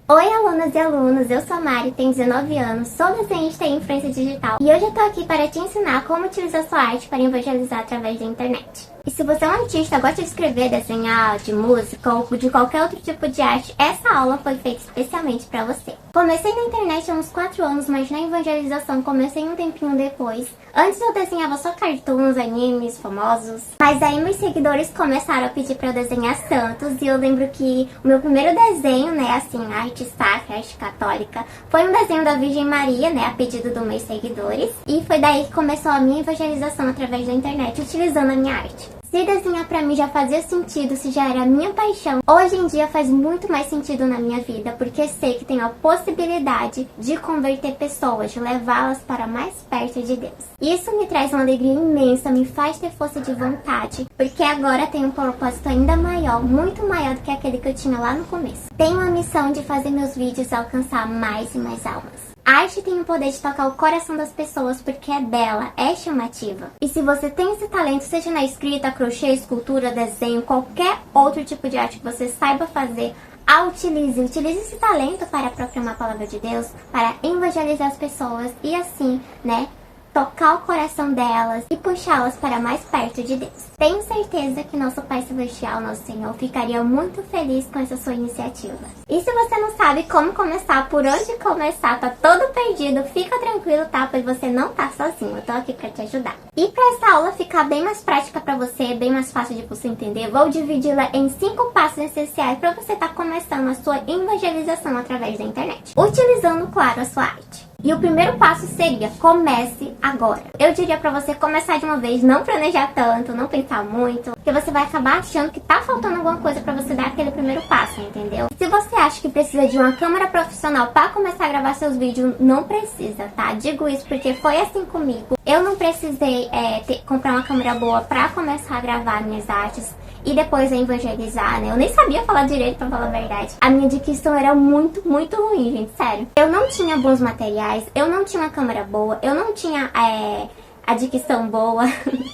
Oi alunas e alunos, eu sou a Mari, tenho 19 anos, sou desenhista e influência digital e hoje eu tô aqui para te ensinar como utilizar sua arte para evangelizar através da internet. E se você é um artista, gosta de escrever, desenhar, de música ou de qualquer outro tipo de arte, essa aula foi feita especialmente para você. Comecei na internet há uns 4 anos, mas na evangelização comecei um tempinho depois. Antes eu desenhava só cartoons, animes, famosos, mas aí meus seguidores começaram a pedir para eu desenhar santos e eu lembro que o meu primeiro desenho, né, assim, arte sacra, arte católica, foi um desenho da Virgem Maria, né, a pedido dos meus seguidores, e foi daí que começou a minha evangelização através da internet, utilizando a minha arte. Se desenhar pra mim já fazia sentido, se já era a minha paixão, hoje em dia faz muito mais sentido na minha vida, porque sei que tenho a possibilidade de converter pessoas, de levá-las para mais perto de Deus. Isso me traz uma alegria imensa, me faz ter força de vontade, porque agora tenho um propósito ainda maior, muito maior do que aquele que eu tinha lá no começo. Tenho a missão de fazer meus vídeos alcançar mais e mais almas. A arte tem o poder de tocar o coração das pessoas porque é bela, é chamativa. E se você tem esse talento, seja na escrita, crochê, escultura, desenho, qualquer outro tipo de arte que você saiba fazer, utilize esse talento para proclamar a palavra de Deus, para evangelizar as pessoas e assim, né, tocar o coração delas e puxá-las para mais perto de Deus. Tenho certeza que nosso Pai Celestial, nosso Senhor, ficaria muito feliz com essa sua iniciativa. E se você não sabe como começar, por onde começar, tá todo perdido, fica tranquilo, tá? Pois você não tá sozinho, eu tô aqui pra te ajudar. E pra essa aula ficar bem mais prática pra você, bem mais fácil de você entender, vou dividi-la em 5 passos essenciais pra você tá começando a sua evangelização através da internet, utilizando, claro, a sua arte. E o primeiro passo seria, comece agora. Eu diria pra você começar de uma vez, não planejar tanto, não pensar muito, porque você vai acabar achando que tá faltando alguma coisa pra você dar aquele primeiro passo, entendeu? Se você acha que precisa de uma câmera profissional pra começar a gravar seus vídeos, não precisa, tá? Digo isso porque foi assim comigo. Eu não precisei comprar uma câmera boa pra começar a gravar minhas artes e depois a evangelizar, né? Eu nem sabia falar direito, pra falar a verdade. A minha dicção era muito, muito ruim, gente, sério. Eu não tinha bons materiais, eu não tinha uma câmera boa, eu não tinha a dicção boa,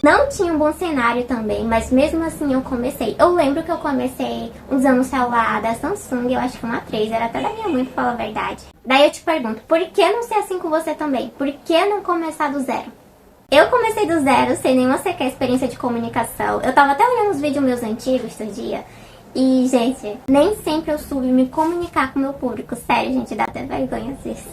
não tinha um bom cenário também, mas mesmo assim eu comecei. Eu lembro que eu comecei usando um celular da Samsung, eu acho que uma 3, era até da minha mãe, pra falar a verdade. Daí eu te pergunto, por que não ser assim com você também? Por que não começar do zero? Eu comecei do zero, sem nenhuma sequer experiência de comunicação. Eu tava até olhando os vídeos meus antigos esse dia. E, gente, nem sempre eu soube me comunicar com o meu público. Sério, gente, dá até vergonha às vezes.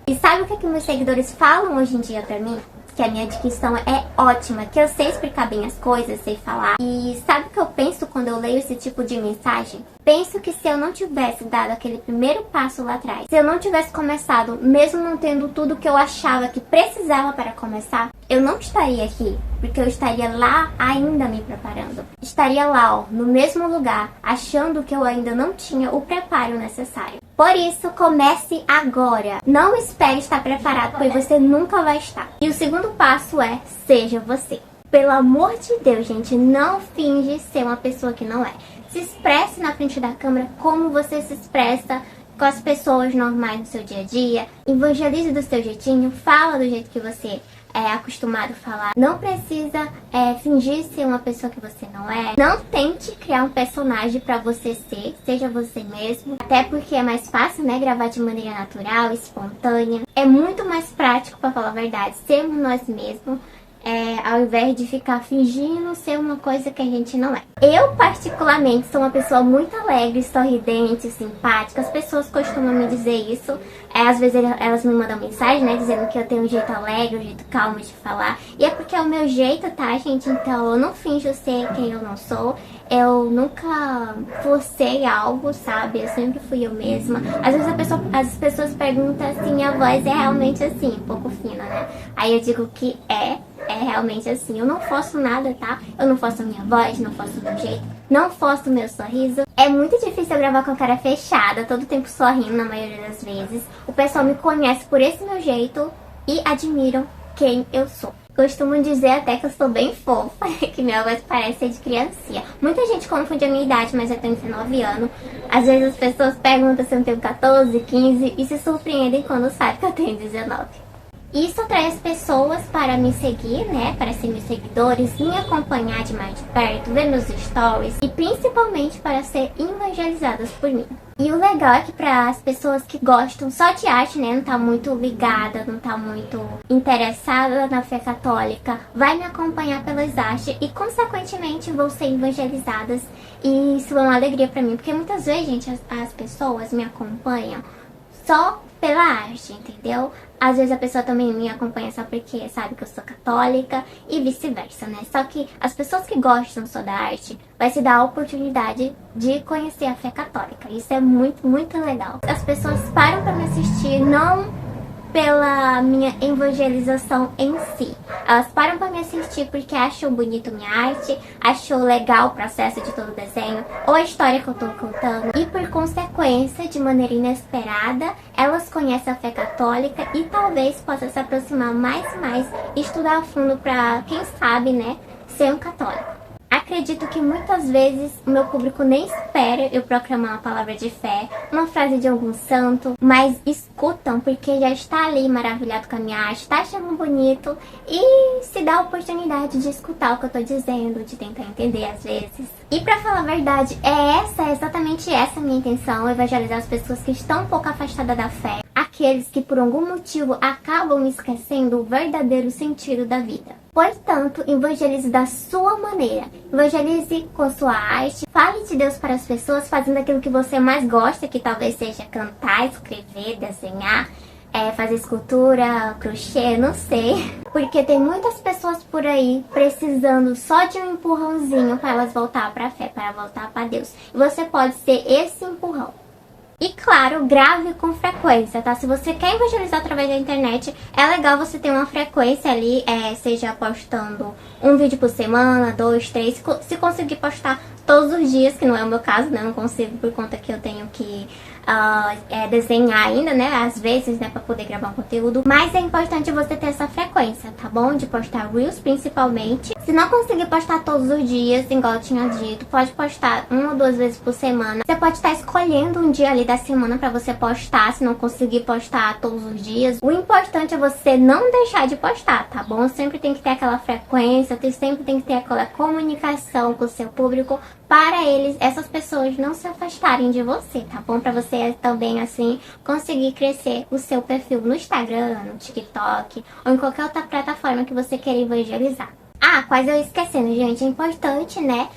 E sabe o que meus seguidores falam hoje em dia pra mim? Que a minha dicção é ótima, que eu sei explicar bem as coisas, sei falar. E sabe o que eu penso quando eu leio esse tipo de mensagem? Penso que se eu não tivesse dado aquele primeiro passo lá atrás, se eu não tivesse começado, mesmo não tendo tudo que eu achava que precisava para começar, eu não estaria aqui, porque eu estaria lá ainda me preparando. Estaria lá, ó, no mesmo lugar, achando que eu ainda não tinha o preparo necessário. Por isso, comece agora. Não espere estar preparado, pois você nunca vai estar. E o segundo passo é, seja você. Pelo amor de Deus, gente, não finge ser uma pessoa que não é. Se expresse na frente da câmera como você se expressa com as pessoas normais no seu dia a dia. Evangelize do seu jeitinho, fala do jeito que você é acostumado a falar. Não precisa fingir ser uma pessoa que você não é. Não tente criar um personagem pra você ser. Seja você mesmo. Até porque é mais fácil, né? Gravar de maneira natural, espontânea. É muito mais prático, pra falar a verdade, sermos nós mesmos. Ao invés de ficar fingindo ser uma coisa que a gente não é. Eu, particularmente, sou uma pessoa muito alegre, sorridente, simpática. As pessoas costumam me dizer isso. Às vezes elas me mandam mensagem, né, dizendo que eu tenho um jeito alegre, um jeito calmo de falar. E é porque é o meu jeito, tá, gente? Então eu não finjo ser quem eu não sou. Eu nunca forcei algo, sabe? Eu sempre fui eu mesma. Às vezes as pessoas perguntam assim, a voz é realmente assim, um pouco fina, né? Aí eu digo que é realmente assim. Eu não forço nada, tá? Eu não forço a minha voz, não forço o meu jeito, não forço o meu sorriso. É muito difícil eu gravar com a cara fechada, todo tempo sorrindo na maioria das vezes. O pessoal me conhece por esse meu jeito e admiram quem eu sou. Costumam dizer até que eu sou bem fofa, que minha voz parece ser de criancinha. Muita gente confunde a minha idade, mas eu tenho 19 anos. Às vezes as pessoas perguntam se eu tenho 14, 15 e se surpreendem quando sabem que eu tenho 19. Isso atrai as pessoas para me seguir, né? Para ser meus seguidores, me acompanhar de mais de perto, ver meus stories e principalmente para ser evangelizadas por mim. E o legal é que para as pessoas que gostam só de arte, né? Não tá muito ligada, não tá muito interessada na fé católica, vai me acompanhar pelas artes e consequentemente vão ser evangelizadas. E isso é uma alegria para mim, porque muitas vezes, gente, as pessoas me acompanham só pela arte, entendeu? Às vezes a pessoa também me acompanha só porque sabe que eu sou católica e vice-versa, né? Só que as pessoas que gostam só da arte vai se dar a oportunidade de conhecer a fé católica. Isso é muito, muito legal. As pessoas param para me assistir não pela minha evangelização em si. Elas param para me assistir porque acham bonito minha arte, achou legal o processo de todo o desenho ou a história que eu tô contando. E por consequência, de maneira inesperada, elas conhecem a fé católica e talvez possa se aproximar mais e mais e estudar a fundo para, quem sabe, né, ser um católico. Acredito que muitas vezes o meu público nem espera eu proclamar uma palavra de fé, uma frase de algum santo, mas escutam porque já está ali maravilhado com a minha arte, está achando bonito e se dá a oportunidade de escutar o que eu estou dizendo, de tentar entender às vezes. E pra falar a verdade, é exatamente essa a minha intenção, evangelizar as pessoas que estão um pouco afastadas da fé, aqueles que por algum motivo acabam esquecendo o verdadeiro sentido da vida. Portanto, evangelize da sua maneira. Evangelize com sua arte. Fale de Deus para as pessoas fazendo aquilo que você mais gosta, que talvez seja cantar, escrever, desenhar, fazer escultura, crochê, não sei. Porque tem muitas pessoas por aí precisando só de um empurrãozinho para elas voltar para a fé, para voltar para Deus. E você pode ser esse empurrão. E claro, grave com frequência, tá? Se você quer evangelizar através da internet, é legal você ter uma frequência ali, seja postando um vídeo por semana, 2, 3, se conseguir postar todos os dias, que não é o meu caso, né? Eu não consigo por conta que eu tenho que desenhar ainda, né? Às vezes, né? Pra poder gravar um conteúdo. Mas é importante você ter essa frequência, tá bom? De postar Reels, principalmente. Se não conseguir postar todos os dias, igual eu tinha dito, pode postar 1 ou 2 vezes por semana. Você pode estar escolhendo um dia ali da semana pra você postar, se não conseguir postar todos os dias. O importante é você não deixar de postar, tá bom? Sempre tem que ter aquela frequência, sempre tem que ter aquela comunicação com o seu público para essas pessoas não se afastarem de você, tá bom? Pra você também, assim, conseguir crescer o seu perfil no Instagram, no TikTok ou em qualquer outra plataforma que você queira evangelizar. Ah, quase eu esquecendo, gente, é importante, né,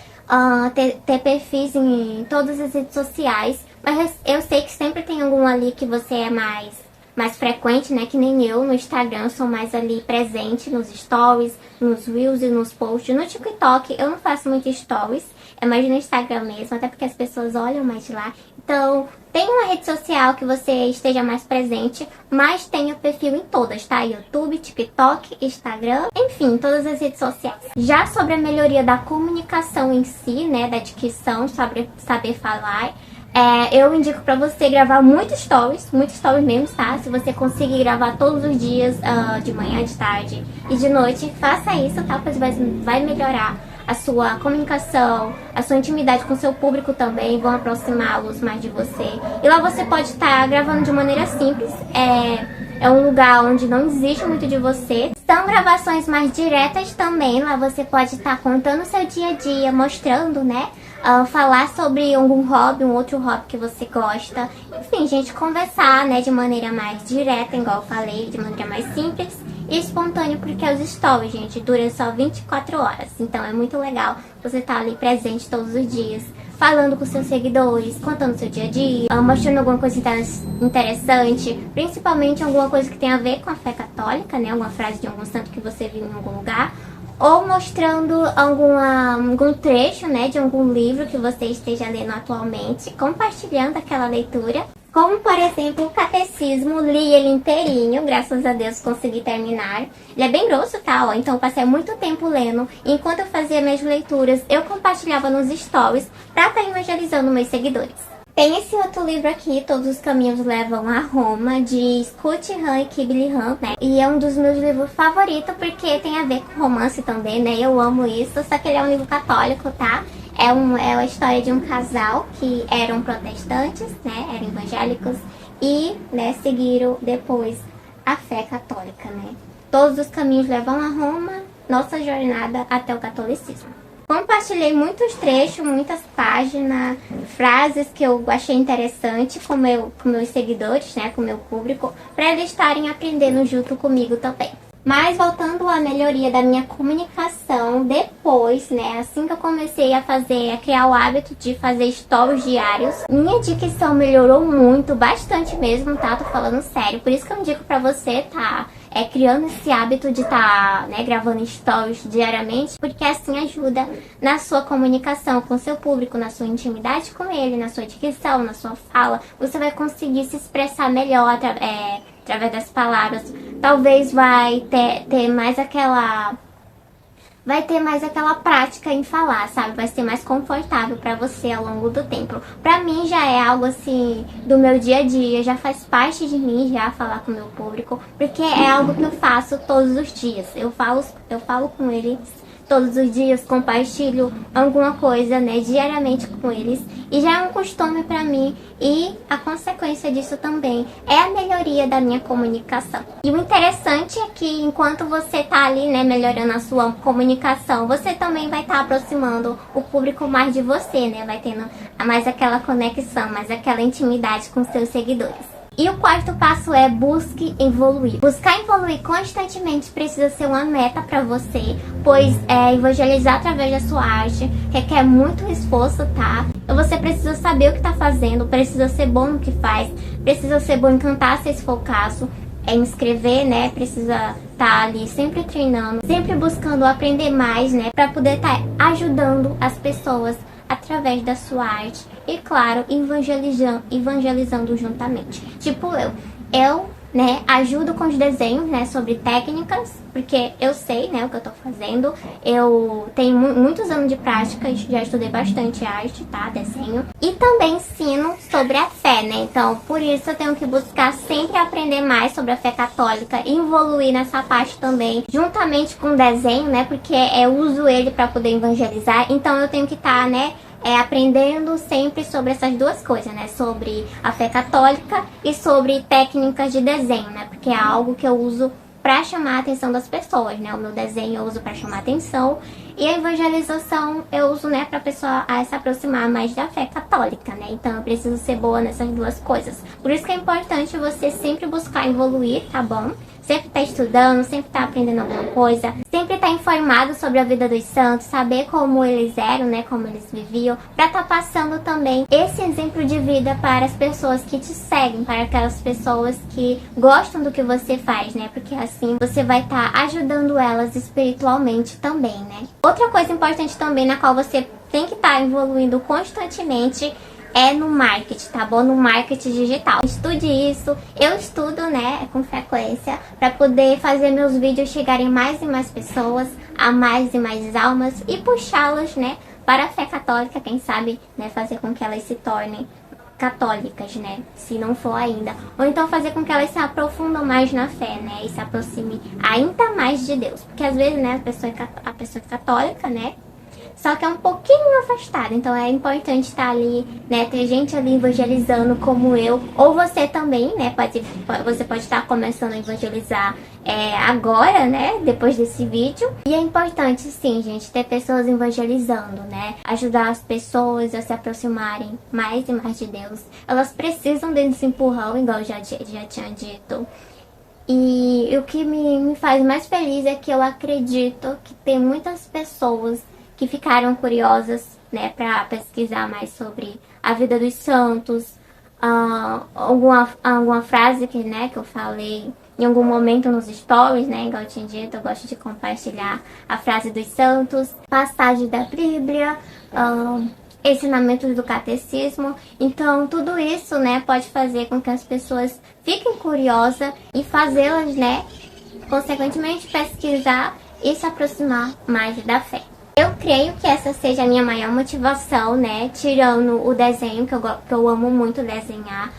ter perfis em todas as redes sociais, mas eu sei que sempre tem algum ali que você é mais frequente, né, que nem eu no Instagram, eu sou mais ali presente nos stories, nos reels e nos posts. No TikTok eu não faço muito stories, é mais no Instagram mesmo, até porque as pessoas olham mais de lá. Então, tem uma rede social que você esteja mais presente, mas tem o perfil em todas, tá? YouTube, TikTok, Instagram, enfim, todas as redes sociais. Já sobre a melhoria da comunicação em si, né, da dicção, sobre saber falar, eu indico pra você gravar muitos stories mesmo, tá? Se você conseguir gravar todos os dias, de manhã, de tarde e de noite, faça isso, tá? Pois vai melhorar a sua comunicação, a sua intimidade com o seu público também, vão aproximá-los mais de você. E lá você pode estar gravando de maneira simples, é um lugar onde não exige muito de você. São gravações mais diretas também, lá você pode estar contando o seu dia a dia, mostrando, né? Falar sobre algum hobby, um outro hobby que você gosta. Enfim, gente, conversar, né, de maneira mais direta, igual eu falei, de maneira mais simples e espontâneo, porque os stories, gente, duram só 24 horas. Então é muito legal você estar ali presente todos os dias, falando com seus seguidores, contando seu dia a dia, mostrando alguma coisa interessante, principalmente alguma coisa que tem a ver com a fé católica, né, alguma frase de algum santo que você viu em algum lugar, ou mostrando algum trecho, né, de algum livro que você esteja lendo atualmente, compartilhando aquela leitura. Como, por exemplo, o Catecismo, li ele inteirinho, graças a Deus consegui terminar. Ele é bem grosso, tá? Então eu passei muito tempo lendo. Enquanto eu fazia minhas leituras, eu compartilhava nos stories pra estar evangelizando meus seguidores. Tem esse outro livro aqui, Todos os Caminhos Levam a Roma, de Scott Hahn e Kimberly Hahn, né? E é um dos meus livros favoritos porque tem a ver com romance também, né? Eu amo isso, só que ele é um livro católico, tá? É a história de um casal que eram protestantes, né? Eram evangélicos e, né, seguiram depois a fé católica, né? Todos os caminhos levam a Roma, nossa jornada até o catolicismo. Compartilhei muitos trechos, muitas páginas, frases que eu achei interessante com meus seguidores, né, com meu público, para eles estarem aprendendo junto comigo também. Mas voltando à melhoria da minha comunicação, depois, né, assim que eu comecei a criar o hábito de fazer stories diários, minha dicção melhorou muito, bastante mesmo, tá? Tô falando sério. Por isso que eu indico pra você, tá? Criando esse hábito de estar, né, gravando stories diariamente, porque assim ajuda na sua comunicação com o seu público, na sua intimidade com ele, na sua dicção, na sua fala. Você vai conseguir se expressar melhor através das palavras. Talvez vai ter mais aquela prática em falar, sabe? Vai ser mais confortável pra você ao longo do tempo. Pra mim já é algo assim do meu dia a dia, já faz parte de mim já falar com o meu público, porque é algo que eu faço todos os dias. Eu falo com eles todos os dias, compartilho alguma coisa, né, diariamente com eles, e já é um costume pra mim, e a consequência disso também é a melhoria da minha comunicação. E o interessante é que enquanto você tá ali, né, melhorando a sua comunicação, você também vai estar aproximando o público mais de você, né, vai tendo mais aquela conexão, mais aquela intimidade com seus seguidores. E o quarto passo é busque evoluir. Buscar evoluir constantemente precisa ser uma meta para você, pois evangelizar através da sua arte requer muito esforço, tá? Você precisa saber o que está fazendo, precisa ser bom no que faz, precisa ser bom em cantar se esse for o caso, em escrever, né? Precisa estar ali sempre treinando, sempre buscando aprender mais, né? Para poder estar ajudando as pessoas através da sua arte e, claro, evangelizando juntamente. Tipo eu, né, ajudo com os desenhos, né, sobre técnicas, porque eu sei, né, o que eu tô fazendo. Eu tenho muitos anos de prática, já estudei bastante arte, tá, desenho. E também ensino sobre a fé, né, então por isso eu tenho que buscar sempre aprender mais sobre a fé católica e evoluir nessa parte também, juntamente com o desenho, né, porque eu uso ele para poder evangelizar, então eu tenho que estar, né, aprendendo sempre sobre essas duas coisas, né? Sobre a fé católica e sobre técnicas de desenho, né? Porque é algo que eu uso para chamar a atenção das pessoas, né? O meu desenho eu uso para chamar a atenção e a evangelização eu uso, né, para a pessoa se aproximar mais da fé católica, né? Então eu preciso ser boa nessas duas coisas. Por isso que é importante você sempre buscar evoluir, tá bom? Sempre tá estudando, sempre tá aprendendo alguma coisa, sempre tá informado sobre a vida dos santos, saber como eles eram, né, como eles viviam, pra tá passando também esse exemplo de vida para as pessoas que te seguem, para aquelas pessoas que gostam do que você faz, né, porque assim você vai estar ajudando elas espiritualmente também, né. Outra coisa importante também na qual você tem que estar evoluindo constantemente é no marketing, tá bom? No marketing digital. Estude isso. Eu estudo, né, com frequência, para poder fazer meus vídeos chegarem mais e mais pessoas, a mais e mais almas e puxá-las, né, para a fé católica, quem sabe, né, fazer com que elas se tornem católicas, né, se não for ainda. Ou então fazer com que elas se aprofundam mais na fé, né, e se aproximem ainda mais de Deus. Porque às vezes, né, a pessoa é católica, né, só que é um pouquinho afastada, então é importante estar ali, né, ter gente ali evangelizando como eu, ou você também, né, você pode estar começando a evangelizar agora, né, depois desse vídeo. E é importante, sim, gente, ter pessoas evangelizando, né, ajudar as pessoas a se aproximarem mais e mais de Deus. Elas precisam desse empurrão, igual eu já tinha dito. E o que me faz mais feliz é que eu acredito que tem muitas pessoas que ficaram curiosas, né, para pesquisar mais sobre a vida dos santos, alguma frase que, né, que eu falei em algum momento nos stories, né, igual eu tinha dito, eu gosto de compartilhar a frase dos santos, passagem da Bíblia, ensinamentos do catecismo. Então tudo isso, né, pode fazer com que as pessoas fiquem curiosas e fazê-las, né, consequentemente pesquisar e se aproximar mais da fé. Eu creio que essa seja a minha maior motivação, né? Tirando o desenho, que eu amo muito desenhar.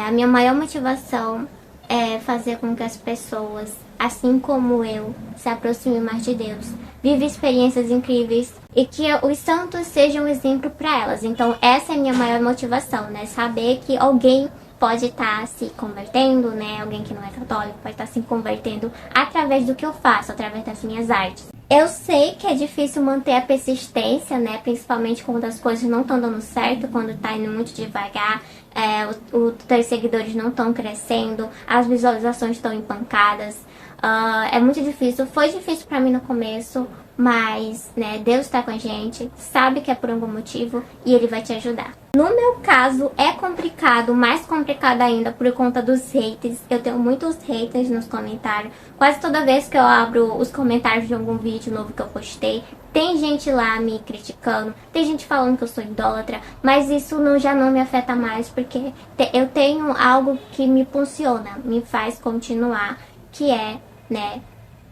A minha maior motivação é fazer com que as pessoas, assim como eu, se aproximem mais de Deus. Vive experiências incríveis e que os santos sejam um exemplo para elas. Então essa é a minha maior motivação, né? Saber que alguém pode estar se convertendo, né? Alguém que não é católico pode estar se convertendo através do que eu faço, através das minhas artes. Eu sei que é difícil manter a persistência, né? Principalmente quando as coisas não estão dando certo, quando tá indo muito devagar, os seguidores não estão crescendo, as visualizações estão empancadas. É muito difícil, foi difícil pra mim no começo, mas, né, Deus está com a gente, sabe que é por algum motivo e Ele vai te ajudar. No meu caso, é complicado, mais complicado ainda por conta dos haters. Eu tenho muitos haters nos comentários. Quase toda vez que eu abro os comentários de algum vídeo novo que eu postei, tem gente lá me criticando, tem gente falando que eu sou idólatra, mas isso já não me afeta mais, porque eu tenho algo que me funciona, me faz continuar, que é, né,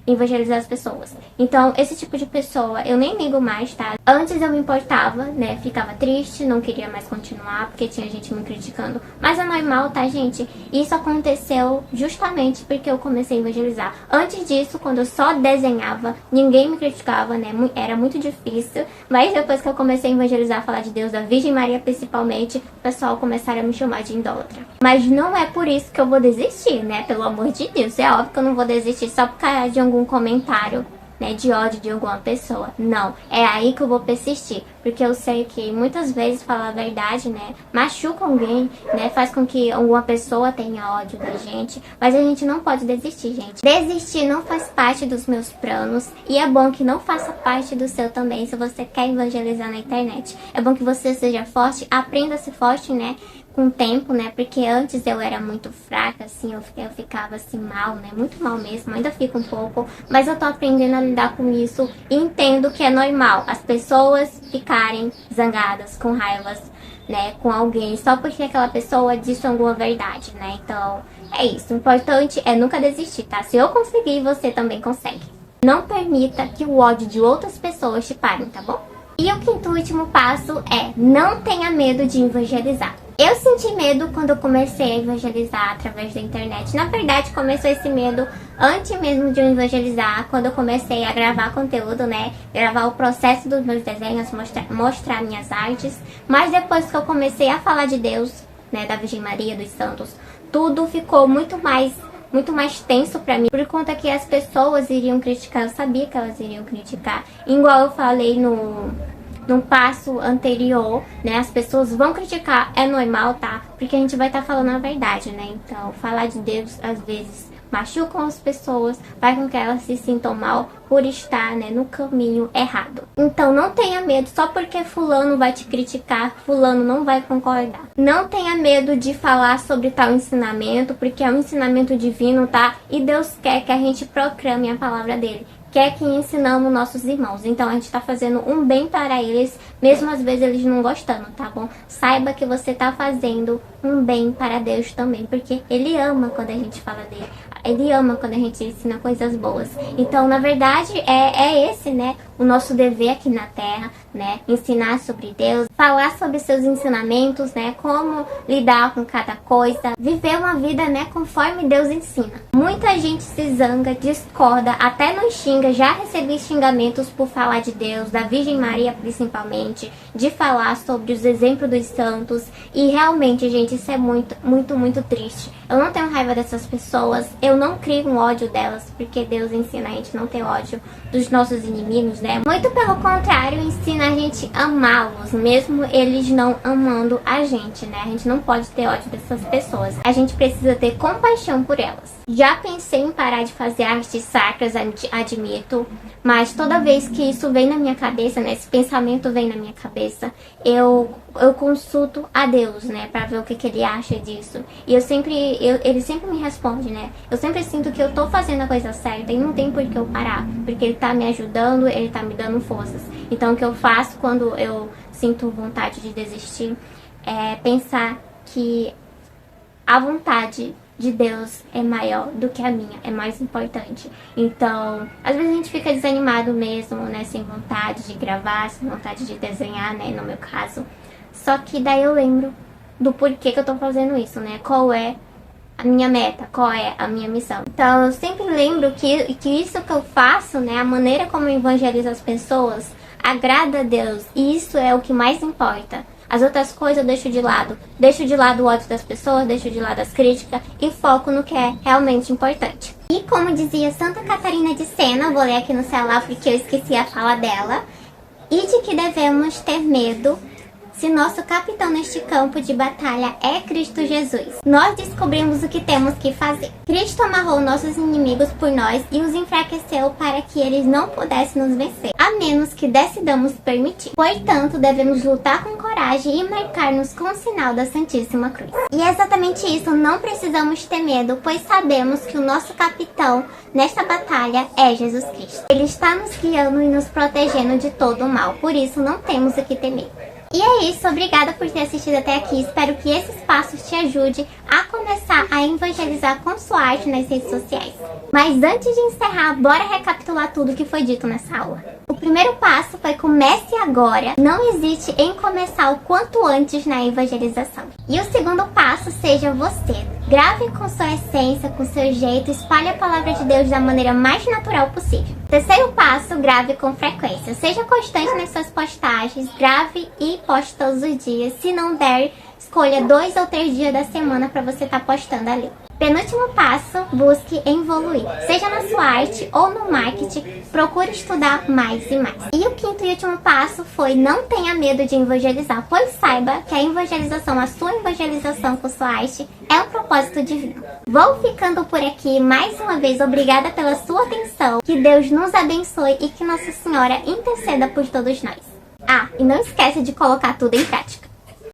evangelizar as pessoas. Então, esse tipo de pessoa eu nem ligo mais, tá? Antes eu me importava, né? Ficava triste, não queria mais continuar porque tinha gente me criticando. Mas é normal, tá, gente? Isso aconteceu justamente porque eu comecei a evangelizar. Antes disso, quando eu só desenhava, ninguém me criticava, né? Era muito difícil. Mas depois que eu comecei a evangelizar, falar de Deus, da Virgem Maria principalmente, o pessoal começaram a me chamar de idólatra. Mas não é por isso que eu vou desistir, né? Pelo amor de Deus. É óbvio que eu não vou desistir só por causa de algum comentário, né, de ódio de alguma pessoa. Não, é aí que eu vou persistir, porque eu sei que muitas vezes falar a verdade, né, machuca alguém, né, faz com que alguma pessoa tenha ódio da gente, mas a gente não pode desistir, gente. Desistir não faz parte dos meus planos e é bom que não faça parte do seu também, se você quer evangelizar na internet. É bom que você seja forte, aprenda a ser forte, né, com o tempo, né, porque antes eu era muito fraca, assim, eu ficava assim mal, né, muito mal mesmo, ainda fico um pouco, mas eu tô aprendendo a lidar com isso e entendo que é normal as pessoas ficarem zangadas, com raivas, né, com alguém, só porque aquela pessoa disse alguma verdade, né, então é isso, o importante é nunca desistir, tá, se eu conseguir, você também consegue. Não permita que o ódio de outras pessoas te parem, tá bom? E o quinto e último passo é, não tenha medo de evangelizar. Eu senti medo quando eu comecei a evangelizar através da internet. Na verdade, começou esse medo antes mesmo de eu evangelizar, quando eu comecei a gravar conteúdo, né? Gravar o processo dos meus desenhos, mostrar minhas artes. Mas depois que eu comecei a falar de Deus, né? Da Virgem Maria, dos Santos, tudo ficou muito mais tenso pra mim, por conta que as pessoas iriam criticar. Eu sabia que elas iriam criticar. Igual eu falei num passo anterior, né, as pessoas vão criticar, é normal, tá? Porque a gente vai estar falando a verdade, né? Então, falar de Deus, às vezes, machucam as pessoas, faz com que elas se sintam mal por estar, né, no caminho errado. Então, não tenha medo, só porque fulano vai te criticar, fulano não vai concordar. Não tenha medo de falar sobre tal ensinamento, porque é um ensinamento divino, tá? E Deus quer que a gente proclame a palavra dele. Quer que ensinamos nossos irmãos. Então a gente tá fazendo um bem para eles, mesmo às vezes eles não gostando, tá bom? Saiba que você tá fazendo um bem para Deus também, porque Ele ama quando a gente fala dele. Ele ama quando a gente ensina coisas boas. Então, na verdade, é esse, né, o nosso dever aqui na Terra, né? Ensinar sobre Deus, falar sobre seus ensinamentos, né? Como lidar com cada coisa, viver uma vida, né, conforme Deus ensina. Muita gente se zanga, discorda, até nos xinga. Já recebi xingamentos por falar de Deus, da Virgem Maria principalmente, de falar sobre os exemplos dos santos. E realmente, gente, isso é muito, muito, muito triste. Eu não tenho raiva dessas pessoas, eu não crio um ódio delas, porque Deus ensina a gente não ter ódio dos nossos inimigos, né? Muito pelo contrário, ensina a gente a amá-los, mesmo eles não amando a gente, né? A gente não pode ter ódio dessas pessoas. A gente precisa ter compaixão por elas. Já pensei em parar de fazer artes sacras, admito, mas toda vez que isso vem na minha cabeça, né? Esse pensamento vem na minha cabeça, eu consulto a Deus, né? Pra ver o que ele acha disso. E ele sempre me responde, né? Eu sempre sinto que eu tô fazendo a coisa certa e não tem por que eu parar, porque ele tá me ajudando, ele tá me dando forças. Então o que eu faço quando eu sinto vontade de desistir é pensar que a vontade de Deus é maior do que a minha, é mais importante. Então, às vezes a gente fica desanimado mesmo, né? Sem vontade de gravar, sem vontade de desenhar, né? No meu caso. Só que daí eu lembro do porquê que eu tô fazendo isso, né? Qual é a minha meta, qual é a minha missão. Então eu sempre lembro que isso que eu faço, né, a maneira como eu evangelizo as pessoas, agrada a Deus, e isso é o que mais importa. As outras coisas eu deixo de lado. Deixo de lado o ódio das pessoas, deixo de lado as críticas e foco no que é realmente importante. E como dizia Santa Catarina de Sena, vou ler aqui no celular porque eu esqueci a fala dela, e de que devemos ter medo se nosso capitão neste campo de batalha é Cristo Jesus. Nós descobrimos o que temos que fazer. Cristo amarrou nossos inimigos por nós e os enfraqueceu para que eles não pudessem nos vencer, a menos que decidamos permitir. Portanto, devemos lutar com coragem e marcar-nos com o sinal da Santíssima Cruz. E é exatamente isso, não precisamos ter medo, pois sabemos que o nosso capitão nesta batalha é Jesus Cristo. Ele está nos guiando e nos protegendo de todo o mal, por isso não temos o que temer. E é isso, obrigada por ter assistido até aqui, espero que esses passos te ajudem a começar a evangelizar com sua arte nas redes sociais. Mas antes de encerrar, bora recapitular tudo que foi dito nessa aula. O primeiro passo foi comece agora, não hesite em começar o quanto antes na evangelização. E o segundo passo seja você. Grave com sua essência, com seu jeito, espalhe a palavra de Deus da maneira mais natural possível. Terceiro passo, grave com frequência. Seja constante nas suas postagens, grave e poste todos os dias. Se não der, escolha 2 ou 3 dias da semana para você estar postando ali. Penúltimo passo, busque evoluir. Seja na sua arte ou no marketing, procure estudar mais e mais. E o quinto e último passo foi não tenha medo de evangelizar, pois saiba que a evangelização, a sua evangelização com sua arte, é um propósito divino. Vou ficando por aqui, mais uma vez, obrigada pela sua atenção, que Deus nos abençoe e que Nossa Senhora interceda por todos nós. Ah, e não esquece de colocar tudo em prática.